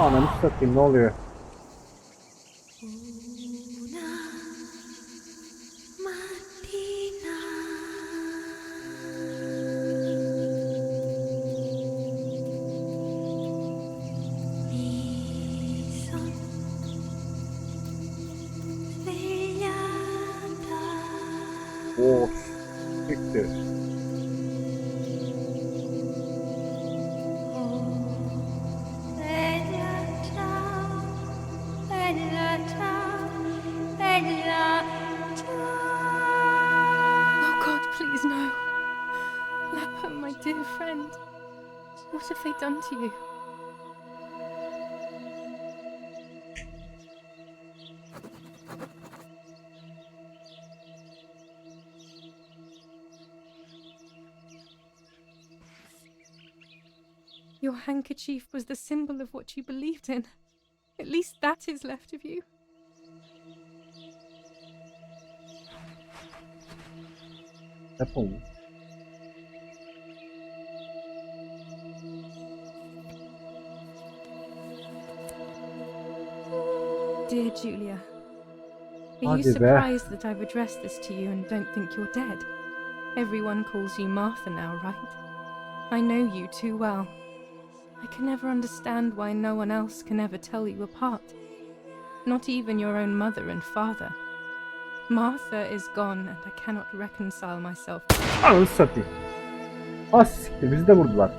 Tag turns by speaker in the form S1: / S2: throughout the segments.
S1: Ananı satayım, ne oluyor? Oh, siktir.
S2: Oh God, please no. Lapo, my dear friend. What have they done to you? Your handkerchief was the symbol of what you believed in. At least that is left of you.
S1: Yapalım.
S2: Dear Julia, are you
S1: Hadi be.
S2: surprised that I've addressed this to you and don't think you're dead? Everyone calls you Martha now, right? I know you too well. I can never understand why no one else can ever tell you apart. Not even your own mother and father. Martha is gone and I cannot reconcile myself.
S1: Ananı satayım. Ah siktir, bizi de vurdular.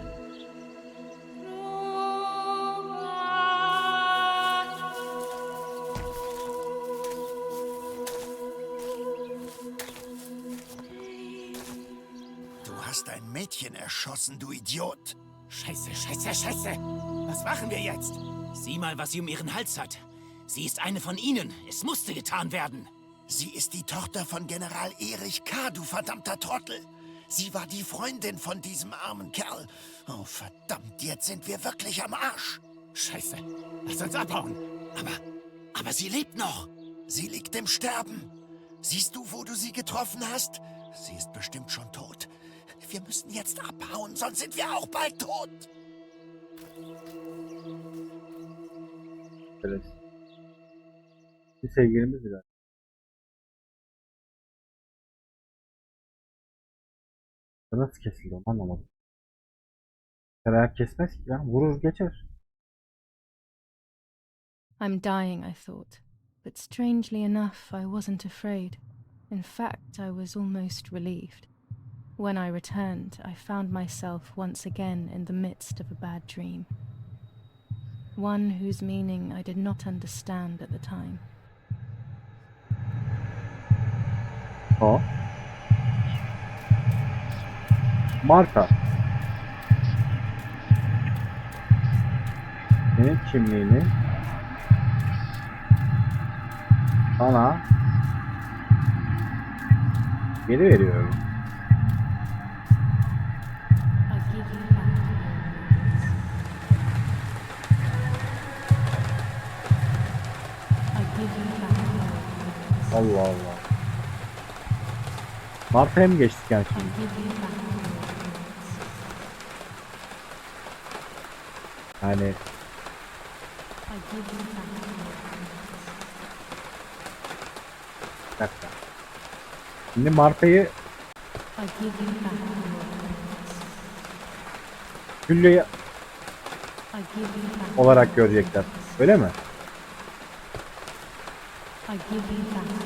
S3: Du hast ein Mädchen erschossen, du Idiot. Scheiße, scheiße, scheiße. Was machen wir jetzt?
S4: Sieh mal, was sie um ihren Hals hat. Sie ist eine von ihnen. Es musste getan werden.
S3: Sie ist die Tochter von General Erich K., du verdammter Trottel. Sie war die Freundin von diesem armen Kerl. Oh, verdammt, jetzt sind wir wirklich am Arsch.
S4: Scheiße. Lass uns abhauen.
S3: Aber sie lebt noch. Sie liegt im Sterben. Siehst du, wo du sie getroffen hast? Sie ist bestimmt schon tot. Wir müssen jetzt abhauen, sonst sind wir auch bald tot.
S1: Evet. Bir sevgilimiz bile. Nasıl kesildi onu anlamadım. Karar kesmez ki lan, vurur geçer.
S2: I'm dying, I thought, but strangely enough, I wasn't afraid. In fact, I was almost relieved. When I returned, I found myself once again in the midst of a bad dream. One whose meaning I did not understand at the time.
S1: O. Marka. Senin kimliğini sana geri veriyorum.
S2: I give you back your words. I give you back your words.
S1: Allah Allah. Marka'ya mı geçtik yani
S2: I
S1: şimdi?
S2: give you back your words.
S1: Yani
S2: I give you back your words.
S1: bir dakika. Şimdi Marka'yı
S2: I give you back your words.
S1: Güllü'ye
S2: I give you back
S1: olarak görecekler. Öyle mi?
S2: I give you back your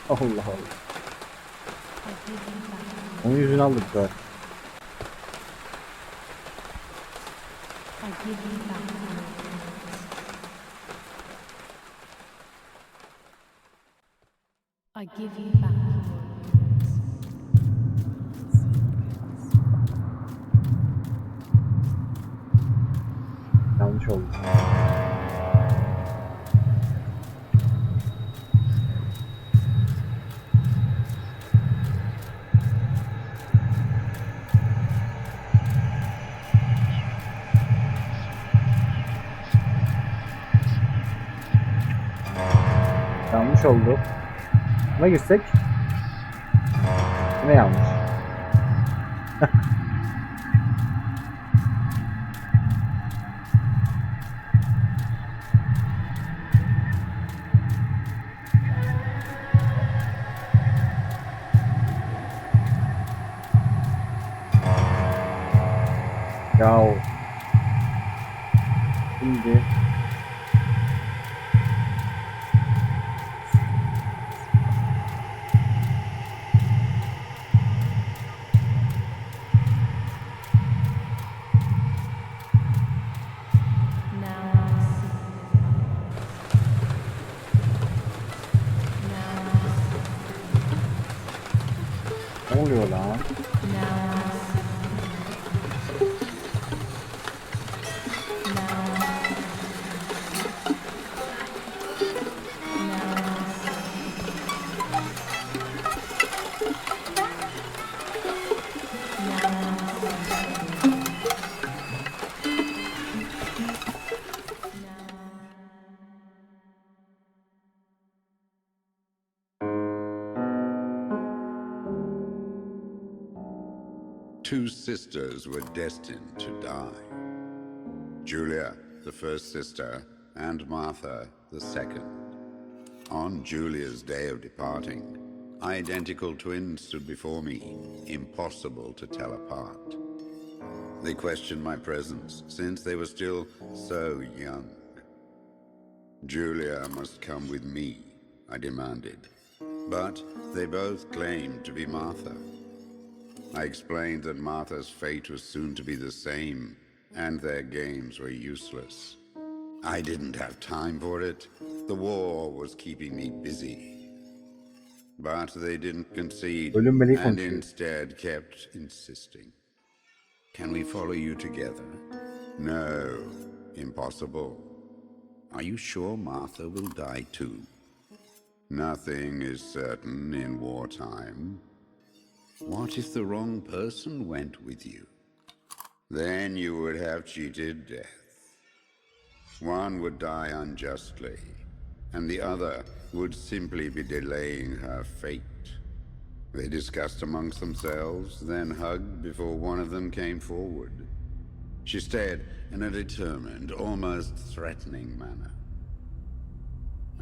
S2: words.
S1: Allah Allah.
S2: I give you back.
S1: Onun yüzünü aldık zaten.
S2: I give you back your words. I give you back your words.
S1: Yanlış oldu. Yanlış oldu. Buna girsek yine yanlış. Ya şimdi ne oluyor lan?
S5: Two sisters were destined to die. Julia, the first sister, and Martha, the second. On Julia's day of departing, identical twins stood before me, impossible to tell apart. They questioned my presence, since they were still so young. Julia must come with me, I demanded, but they both claimed to be Martha. I explained that Martha's fate was soon to be the same, and their games were useless. I didn't have time for it. The war was keeping me busy. But they didn't concede,
S1: Bölüm beni
S5: and
S1: konuşuyor.
S5: instead kept insisting. Can we follow you together? No, impossible. Are you sure Martha will die too? Nothing is certain in wartime. What if the wrong person went with you? Then you would have cheated death. One would die unjustly, and the other would simply be delaying her fate. They discussed amongst themselves, then hugged before one of them came forward. She stared in a determined, almost threatening manner.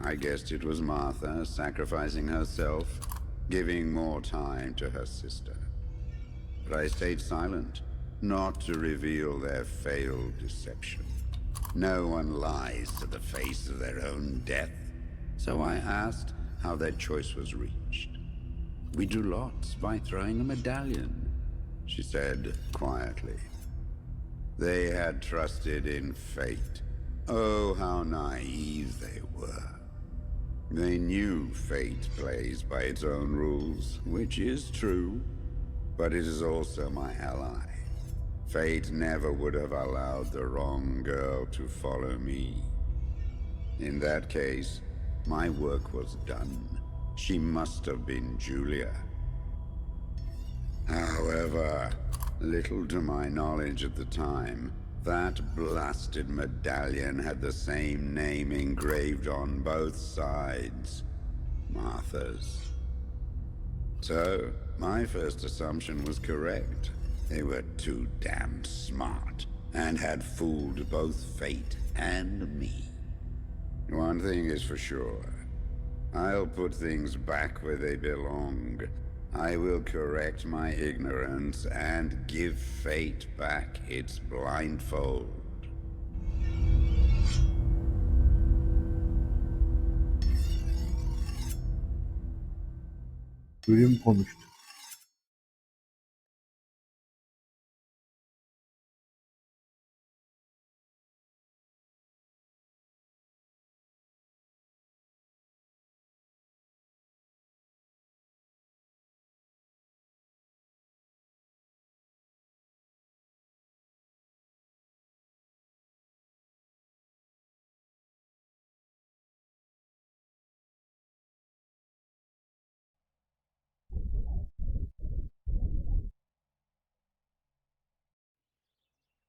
S5: I guessed it was Martha sacrificing herself, giving more time to her sister. But I stayed silent, not to reveal their failed deception. No one lies to the face of their own death, so I asked how their choice was reached. We drew lots by throwing a medallion, she said quietly. They had trusted in fate. Oh, how naive they were. They knew fate plays by its own rules, which is true, but it is also my ally. Fate never would have allowed the wrong girl to follow me. In that case, my work was done. She must have been Julia. However, little to my knowledge at the time, that blasted medallion had the same name engraved on both sides. Martha's. So, my first assumption was correct. They were too damn smart, and had fooled both fate and me. One thing is for sure. I'll put things back where they belong. I will correct my ignorance and give fate back its blindfold.
S1: Bölüm konuştu.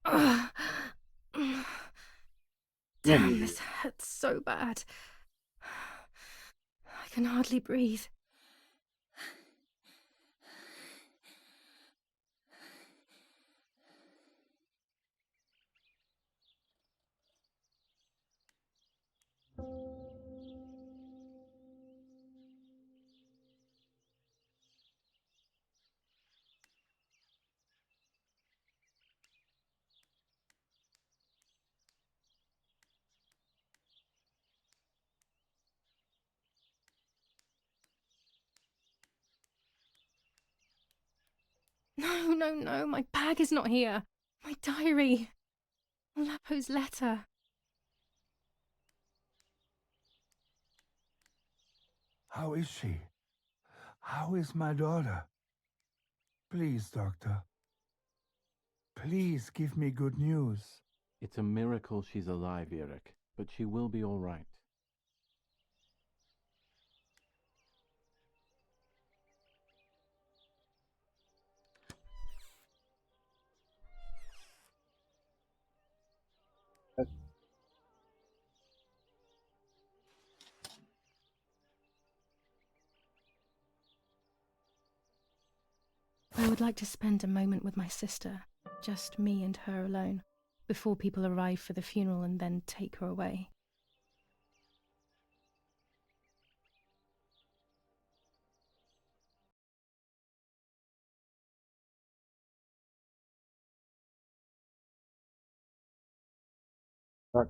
S2: Ugh.
S1: Yine
S2: Damn,
S1: mi?
S2: this hurts so bad. I can hardly breathe. No, no, no, my bag is not here. My diary. Lapo's letter.
S6: How is she? How is my daughter? Please, doctor. Please give me good news.
S7: It's a miracle she's alive, Eric, but she will be all right.
S2: I would like to spend a moment with my sister, just me and her alone, before people arrive for the funeral and then take her away.
S1: Bak.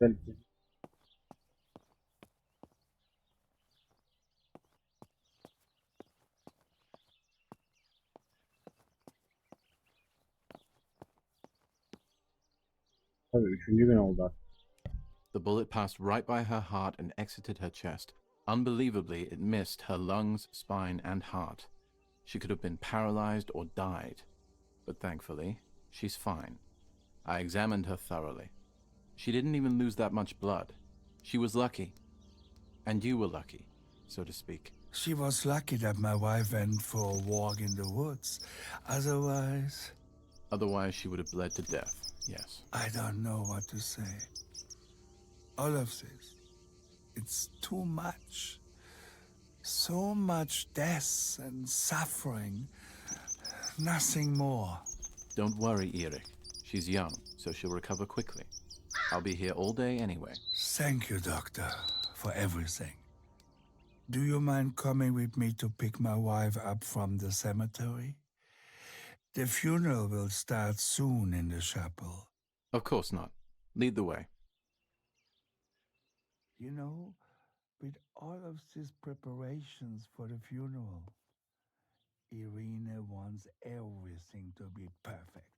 S1: Belki. Tabii üçüncü gün oldu artık.
S7: The bullet passed right by her heart and exited her chest. Unbelievably, it missed her lungs, spine, and heart. She could have been paralyzed or died. But thankfully, she's fine. I examined her thoroughly. She didn't even lose that much blood. She was lucky. And you were lucky, so to speak.
S6: She was lucky that my wife went for a walk in the woods.
S7: Otherwise, she would have bled to death, yes.
S6: I don't know what to say. All of this, it's too much. So much death and suffering. Nothing more.
S7: Don't worry, Erik. She's young, so she'll recover quickly. I'll be here all day anyway.
S6: Thank you, doctor, for everything. Do you mind coming with me to pick my wife up from the cemetery? The funeral will start soon in the chapel.
S7: Of course not. Lead the way.
S6: You know, with all of these preparations for the funeral, Irina wants everything to be perfect.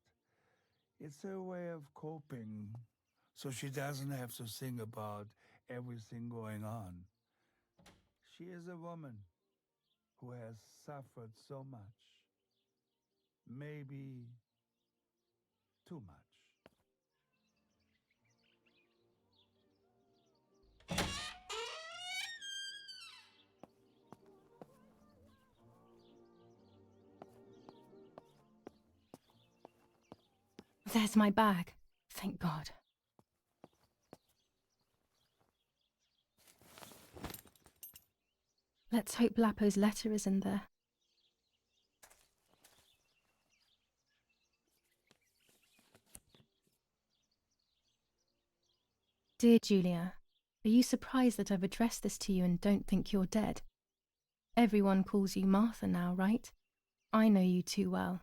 S6: It's her way of coping, so she doesn't have to think about everything going on. She is a woman who has suffered so much. Maybe too much.
S2: There's my bag. Thank God. Let's hope Lapo's letter is in there. Dear Julia, are you surprised that I've addressed this to you and don't think you're dead? Everyone calls you Martha now, right? I know you too well.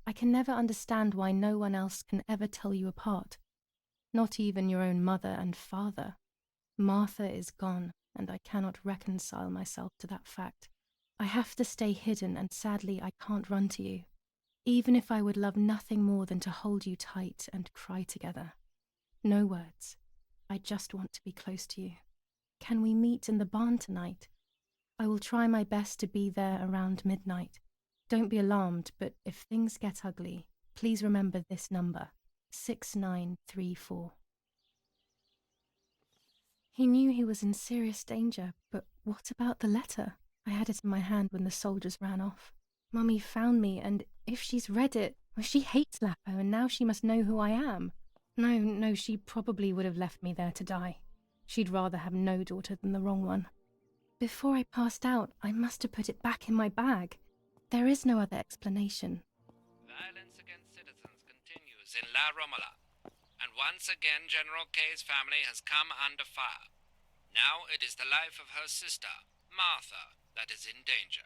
S2: I can never understand why no one else can ever tell you apart. Not even your own mother and father. Martha is gone, and I cannot reconcile myself to that fact. I have to stay hidden, and sadly I can't run to you. Even if I would love nothing more than to hold you tight and cry together. No words. I just want to be close to you. Can we meet in the barn tonight? I will try my best to be there around midnight. Don't be alarmed, but if things get ugly, please remember this number, 6934. He knew he was in serious danger, but what about the letter? I had it in my hand when the soldiers ran off. Mummy found me, and if she's read it, well, she hates Lapo, and now she must know who I am. No, she probably would have left me there to die. She'd rather have no daughter than the wrong one. Before I passed out, I must have put it back in my bag. There is no other explanation.
S8: Violence against citizens continues in La Romola, and once again General K's family has come under fire. Now it is the life of her sister, Martha, that is in danger.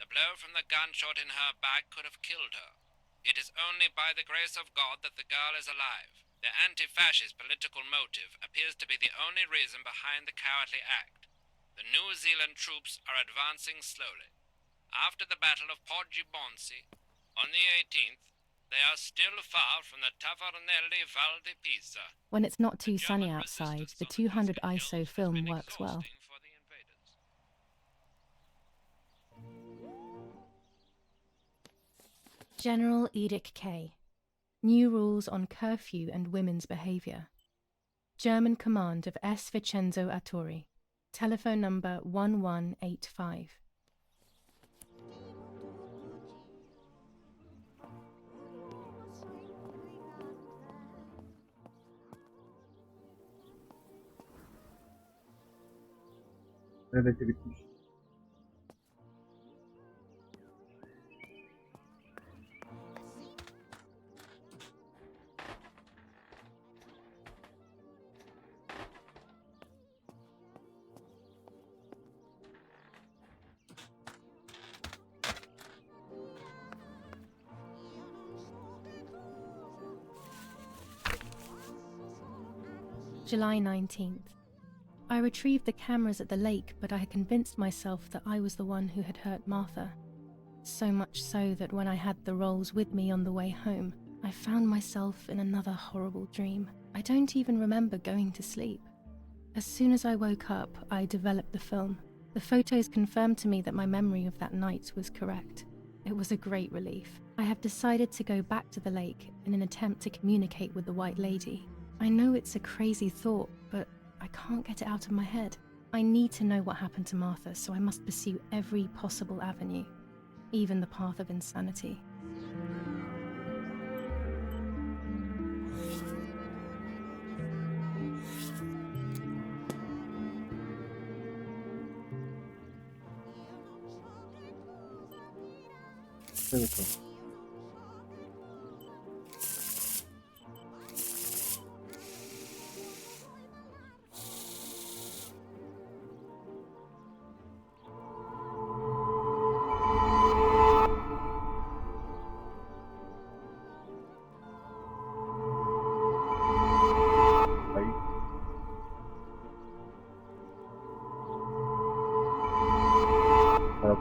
S8: The blow from the gunshot in her back could have killed her. It is only by the grace of God that the girl is alive. The anti-fascist political motive appears to be the only reason behind the cowardly act. The New Zealand troops are advancing slowly. After the Battle of Poggibonsi, on the 18th, they are still far from the Tavernelli Val di Pisa.
S2: When it's not too
S8: The
S2: sunny
S8: German
S2: outside,
S8: resistance
S2: the
S8: on the
S2: 200
S8: Tuscan
S2: ISO
S8: hills has
S2: film
S8: been
S2: works well.
S8: exhausting for the invaders.
S2: General Edict K. New rules on curfew and women's behavior. German command of S. Vincenzo Arturi. Telephone number 1185.
S1: Nöbeti bitmiş.
S2: July 19th. I retrieved the cameras at the lake, but I had convinced myself that I was the one who had hurt Martha. So much so that when I had the rolls with me on the way home, I found myself in another horrible dream. I don't even remember going to sleep. As soon as I woke up, I developed the film. The photos confirmed to me that my memory of that night was correct. It was a great relief. I have decided to go back to the lake in an attempt to communicate with the White Lady. I know it's a crazy thought, but I can't get it out of my head. I need to know what happened to Martha, so I must pursue every possible avenue, even the path of insanity.
S1: Hadi bakalım. Ay.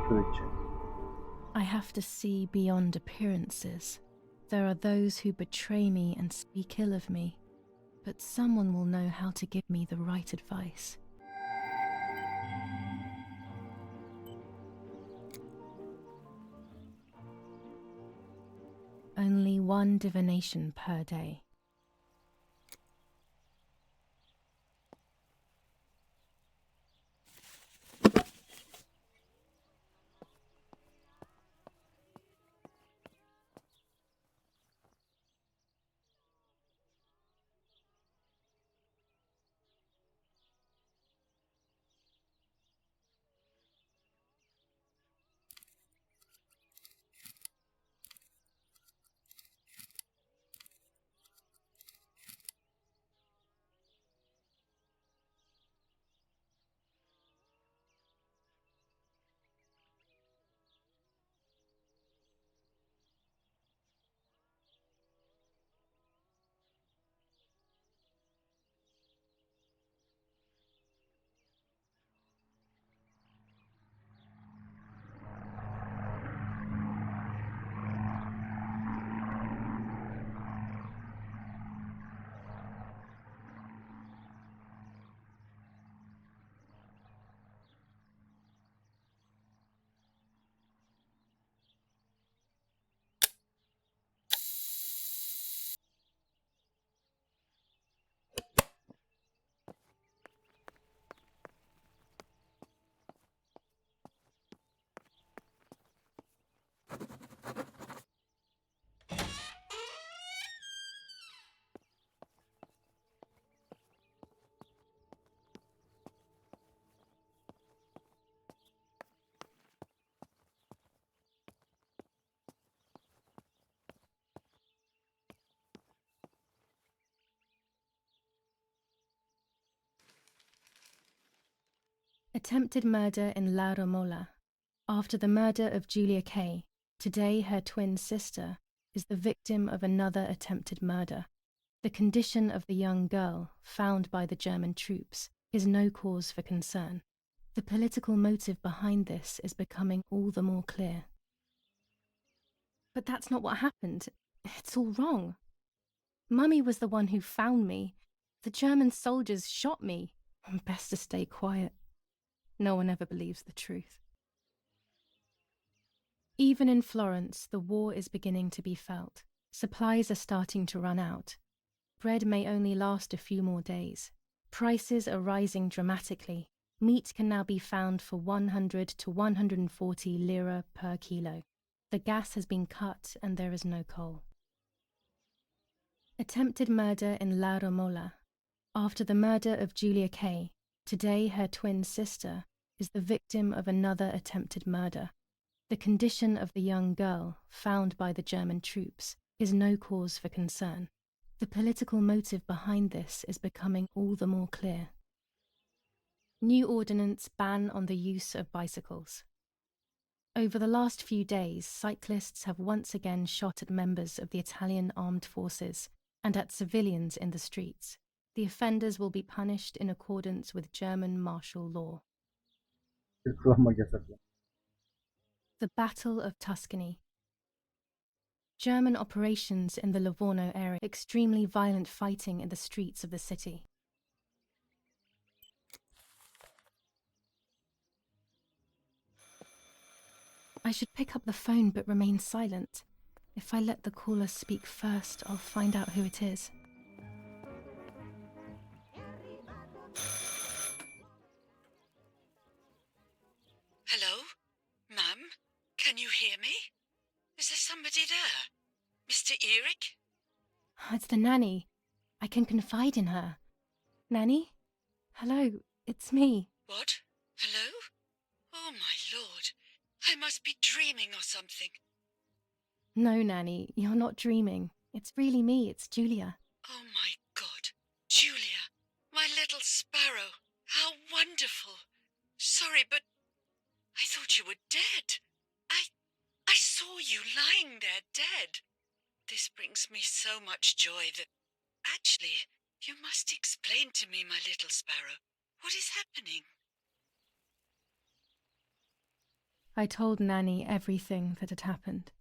S1: Türkçe.
S2: I have to see beyond appearances. There are those who betray me and speak ill of me, but someone will know how to give me the right advice. Only one divination per day. Attempted murder in La Romola. After the murder of Julia Kay, today her twin sister is the victim of another attempted murder. The condition of the young girl, found by the German troops, is no cause for concern. The political motive behind this is becoming all the more clear. But that's not what happened. It's all wrong. Mummy was the one who found me. The German soldiers shot me. Best to stay quiet. No one ever believes the truth. Even in Florence, the war is beginning to be felt. Supplies are starting to run out. Bread may only last a few more days. Prices are rising dramatically. Meat can now be found for 100 to 140 lira per kilo. The gas has been cut and there is no coal. Attempted murder in La Romola. After the murder of Julia Kay, today her twin sister is the victim of another attempted murder. The condition of the young girl, found by the German troops, is no cause for concern. The political motive behind this is becoming all the more clear. New ordinance ban on the use of bicycles. Over the last few days, cyclists have once again shot at members of the Italian armed forces and at civilians in the streets. The offenders will be punished in accordance with German martial law.
S1: Kullanmak yasaklı.
S2: The Battle of Tuscany. German operations in the Livorno area, extremely violent fighting in the streets of the city. I should pick up the phone but remain silent. If I let the caller speak first, I'll find out who it is.
S9: Hello? Ma'am? Can you hear me? Is there somebody there? Mr. Eric?
S2: It's the nanny. I can confide in her. Nanny? Hello, it's me.
S9: What? Hello? Oh my lord. I must be dreaming or something.
S2: No, Nanny, you're not dreaming. It's really me, it's Julia.
S9: Oh my God. Julia. My little sparrow. How wonderful. Sorry, but I thought you were dead. I saw you lying there dead. This brings me so much joy that... Actually, you must explain to me, my little sparrow. What is happening?
S2: I told Nanny everything that had happened.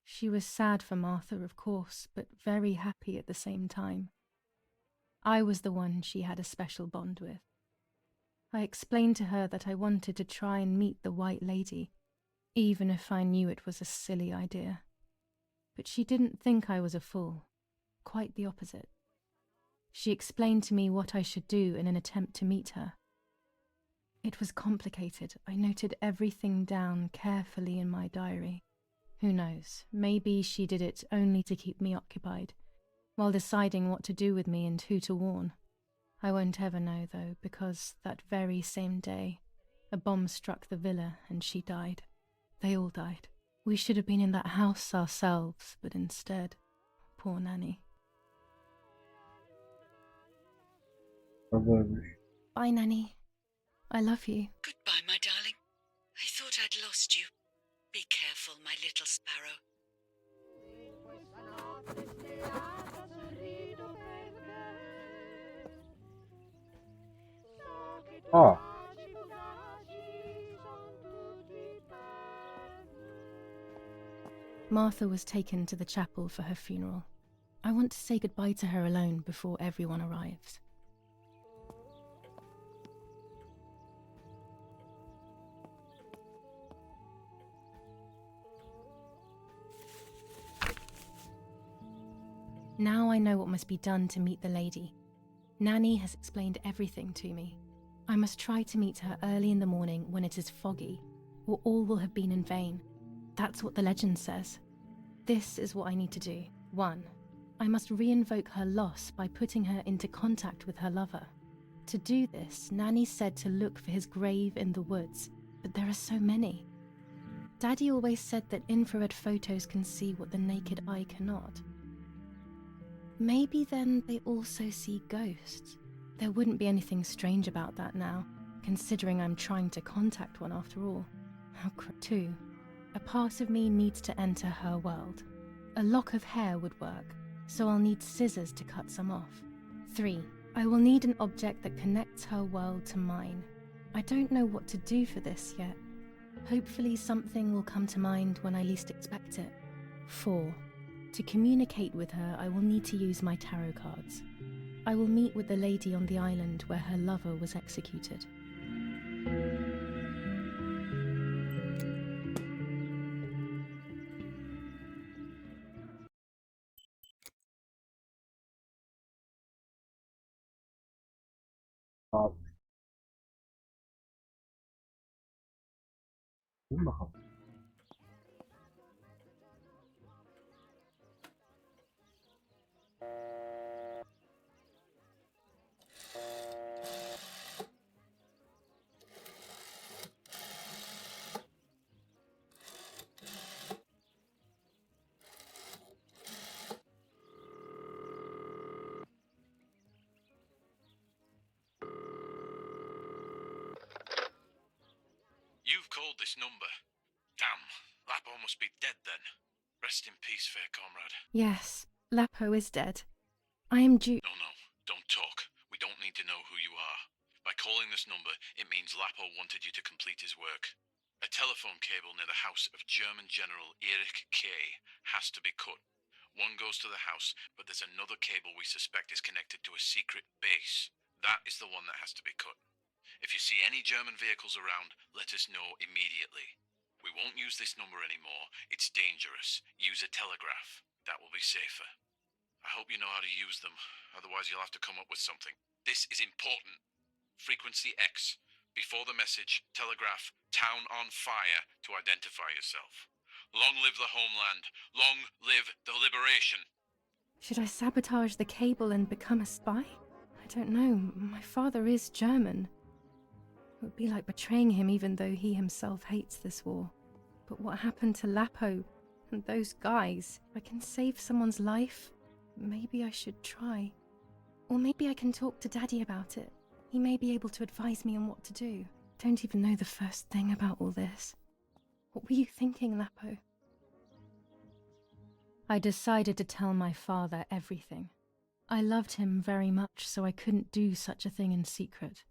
S2: She was sad for Martha, of course, but very happy at the same time. I was the one she had a special bond with. I explained to her that I wanted to try and meet the White Lady, even if I knew it was a silly idea. But she didn't think I was a fool. Quite the opposite. She explained to me what I should do in an attempt to meet her. It was complicated. I noted everything down carefully in my diary. Who knows, maybe she did it only to keep me occupied, while deciding what to do with me and who to warn. I won't ever know, though, because that very same day, a bomb struck the villa and she died. They all died. We should have been in that house ourselves, but instead, poor Nanny. Bye, Nanny. I love you.
S9: Goodbye, my darling. I thought I'd lost you. Be careful, my little sparrow.
S1: Aa.
S2: Martha was taken to the chapel for her funeral. I want to say goodbye to her alone before everyone arrives. Now I know what must be done to meet the lady. Nanny has explained everything to me. I must try to meet her early in the morning when it is foggy, or all will have been in vain. That's what the legend says. This is what I need to do. 1. I must re-invoke her loss by putting her into contact with her lover. To do this, Nanny said to look for his grave in the woods, but there are so many. Daddy always said that infrared photos can see what the naked eye cannot. Maybe then they also see ghosts. There wouldn't be anything strange about that now, considering I'm trying to contact one after all. 2. A part of me needs to enter her world. A lock of hair would work, so I'll need scissors to cut some off. 3. I will need an object that connects her world to mine. I don't know what to do for this yet. Hopefully something will come to mind when I least expect it. 4. To communicate with her, I will need to use my tarot cards. I will meet with the lady on the island where her lover was executed.
S1: Abi. Dur bakalım.
S7: You've called this number. Damn, Lapo must be dead then. Rest in peace, fair comrade.
S2: Yes, Lapo is dead. I am due.
S7: No, don't talk. We don't need to know who you are. By calling this number, it means Lapo wanted you to complete his work. A telephone cable near the house of German General Erich K. has to be cut. One goes to the house, but there's another cable we suspect is connected to a secret base. That is the one that has to be cut. If you see any German vehicles around, let us know immediately. We won't use this number anymore. It's dangerous. Use a telegraph. That will be safer. I hope you know how to use them. Otherwise you'll have to come up with something. This is important. Frequency X. Before the message, telegraph town on fire to identify yourself. Long live the homeland. Long live the liberation.
S2: Should I sabotage the cable and become a spy? I don't know. My father is German. It would be like betraying him even though he himself hates this war. But what happened to Lapo and those guys? If I can save someone's life, maybe I should try. Or maybe I can talk to Daddy about it. He may be able to advise me on what to do. Don't even know the first thing about all this. What were you thinking, Lapo? I decided to tell my father everything. I loved him very much, so I couldn't do such a thing in secret.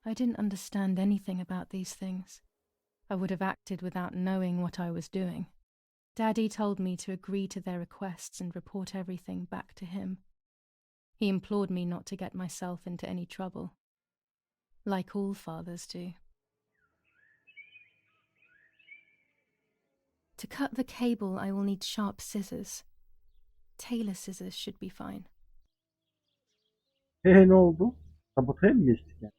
S2: I didn't understand anything about these things. I would have acted without knowing what I was doing. Daddy told me to agree to their requests and report everything back to him. He implored me not to get myself into any trouble, like all fathers do. To cut the cable, I will need sharp scissors. Tailor scissors should be fine.
S1: Ne oldu? Sabotaya mı geçtik yani?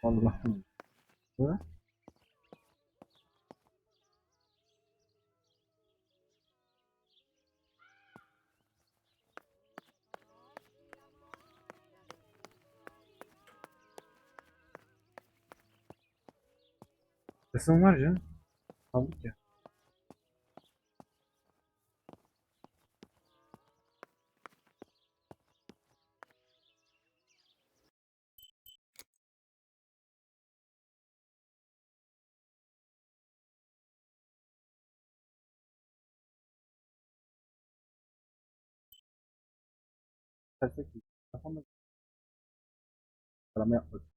S1: Allah'ım. Hı? Sesim var canım. Aldık ya. Tersek mi? Kafamda arama yapmadım.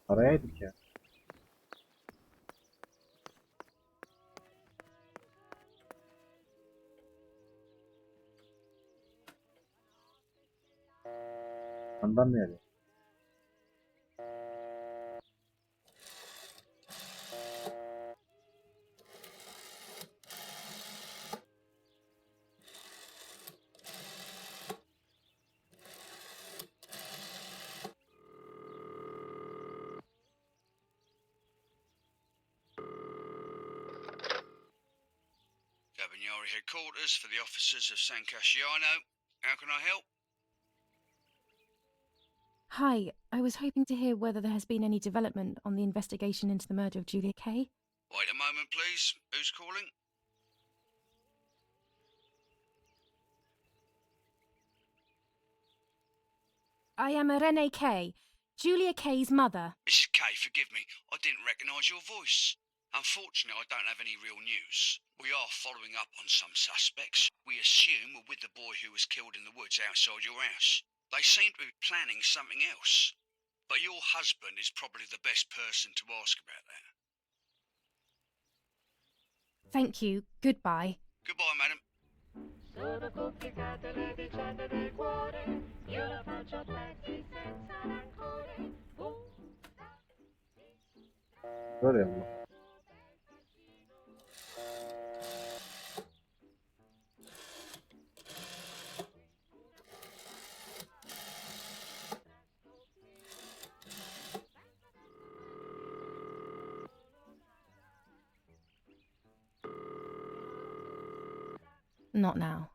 S1: Arayaydık ya. Ondan ne yani?
S10: Cabignari headquarters for the officers of San Casciano. How can I help?
S2: Hi, I was hoping to hear whether there has been any development on the investigation into the murder of Julia Kay.
S10: Wait a moment, please. Who's calling?
S2: I am Irene Kay, Julia Kay's mother.
S10: Mrs. Kay, forgive me. I didn't recognise your voice. Unfortunately, I don't have any real news. We are following up on some suspects. We assume we're with the boy who was killed in the woods outside your house. They seem to be planning something else. But your husband is probably the best person to ask about that.
S2: Thank you. Goodbye.
S10: Goodbye, madam.
S1: Böyle yapalım.
S2: Not now.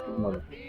S1: Umarım.